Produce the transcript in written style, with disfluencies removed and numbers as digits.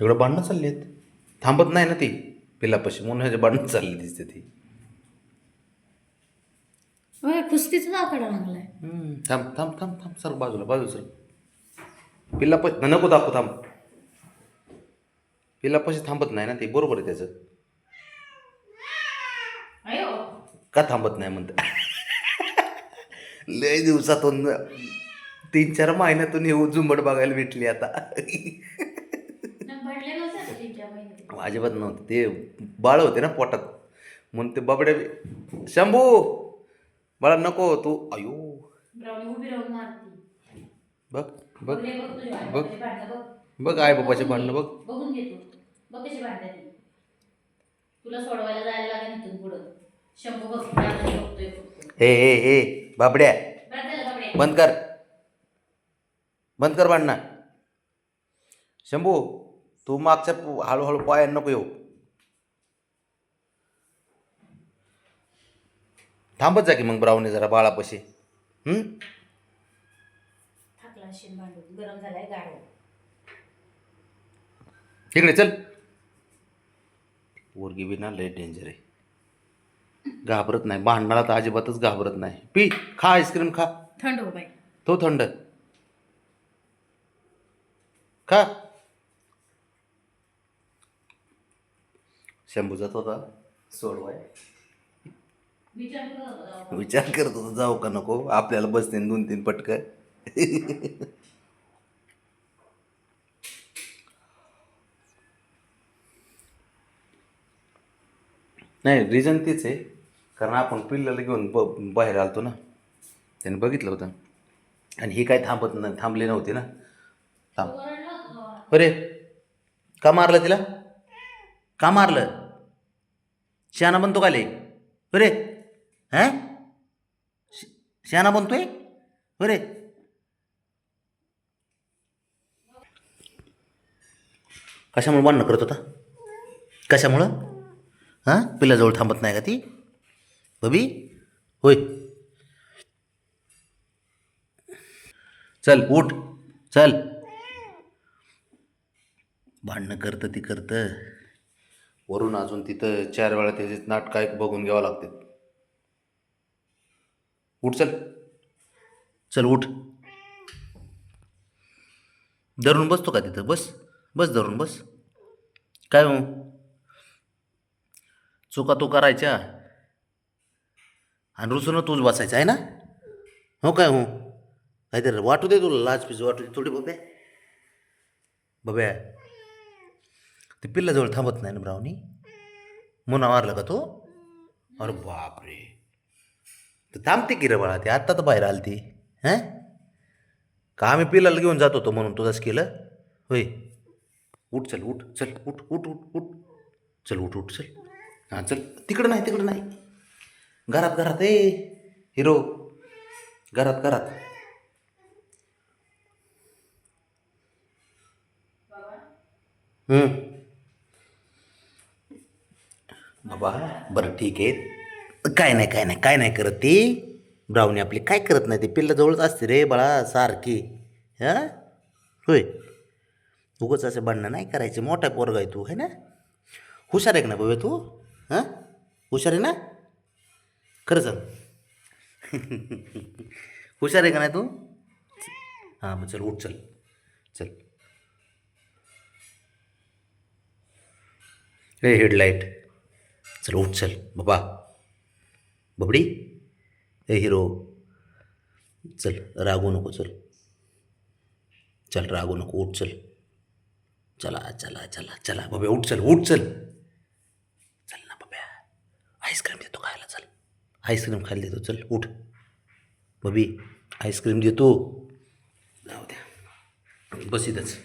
एवढं भांडणं चालली आहेत. थांबत नाही ना ती पिल्लापाशी, म्हणून ह्याचे भांडणं चालली दिसते ती. होय, कुस्तीचा आकडा लागलाय. थांब थांब थांब थांब, सर बाजूला, बाजू सर. पिल्लापाशी नको दाखव, थांब. पिल्लापाशी थांबत नाही ना ती, बरोबर आहे त्याचं. अयो, का थांबत नाही म्हणते. लय दिवसातून 3-4 महिन्यातून येऊ झुंबड बघायला भेटली आता. भरले नव्हते आता 3-4 महिने. अजिबात नव्हतं ते, बाळ होते ना पोटात, म्हणून ते बबड्या. शंभू बाळा नको तू, अयो. ब्राउनी उभी राहून मारती. बघ बघ बघ तुझ्या बघ भांडणं बघ. बघ, आई बाबाचे भांडणं बघ. बघून घेतो. बघ कशी भांडतात ती. तुला सोडवायला जायला लागेल इथून पुढं. शंभू बघ बघतोय फक्त. हे बाबड्या, बरं झालं बाबड्या. बंद कर भांडणं. शंभू तू मागच्या हळूहळू पाया नको येऊ. थांबत जा की मग ब्राऊनी जरा बाळापाशी. थाकला असेल भांडून, गरम झालाय गाडवा. तिकडे चल. पोरगी बी ना लय डेंजर आहे, घाबरत नाही भांडणाला, तर अजिबातच घाबरत नाही. पी, खा आईस्क्रीम खा. थंड हो बाई. तो थंड खा. शंभू जात होता सोडवाय, विचार करत होता जाऊ का नको, आपल्याला बसते 2-3 पटक. नाही, रिझन तेच आहे, कारण आपण पिल्लाला घेऊन बाहेर आलतो ना, त्याने बघितलं होतं. आणि ही काय थांबली नव्हती ना. थांब. अरे का मारलं तिला, का मारलं. शहाणा बनतो का ले. अरे हां, शहाणा बनतोय. अरे कशामुळे भांडणं करत होता, कशामुळं. हां, पिल्लाजवळ थांबत नाही का ती बबी. होय, चल उठ चल. भांडणं करतं ती करतं, वरून अजून तिथं 4 वेळा त्याचे नाटक ऐक बघून घ्यावं लागते. उठ चल, चल उठ. धरून बसतो का तिथं, बस बस धरून बस. काय हो, चुका तू करायच्या आणि रुसून तूच बसायचं आहे ना. हो काय हो, काहीतरी वाटू दे तुला, लाज पीज वाटू दे थोडी. बब्या बब्या, ते पिल्लाजवळ थांबत नाही ना ब्राऊनी, मुना मारलं का तो. अरे बापरे, तर थांबते की रे बाळा, ते आत्ता तर बाहेर आली ती. हां, का आम्ही पिल्लाला घेऊन जात होतो म्हणून तुझंच केलं होय. उठ चल, उठ चल, उठ उठ उठ उठ चल, उठ उठ चल. हां चल, तिकडं नाही तिकडं नाही, घरात घरात. हिरो, घरात घरात. बाबा बरं ठीक आहे, काय नाही काय नाही काय नाही करत ती ब्राऊनी आपली, काय करत नाही ती, पिल्लाजवळच असते रे बाळा सारखी. हां होय, उगाच असं भांडणं नाही करायचे, मोठा पोरगा आहे तू, है ना. हुशार आहे का ना बाबा तू. हां, हुशार आहे ना, खरं सांग. हुशार आहे का नाही तू. हां मग चल उठ चल, चल. हे हेडलाईट, चल उठ चल बाबा. बबडी, ए हिरो, चल रागू नको, चल चल रागू नको, उठ चल. चला चला चला चला बाबा, उठ चल, उठ चल. चल ना बाब्या, आईस्क्रीम देतो खायला, चल आईस्क्रीम खायला देतो, चल उठ. बबी आईस्क्रीम देतो, जाऊ द्या बस इथंच.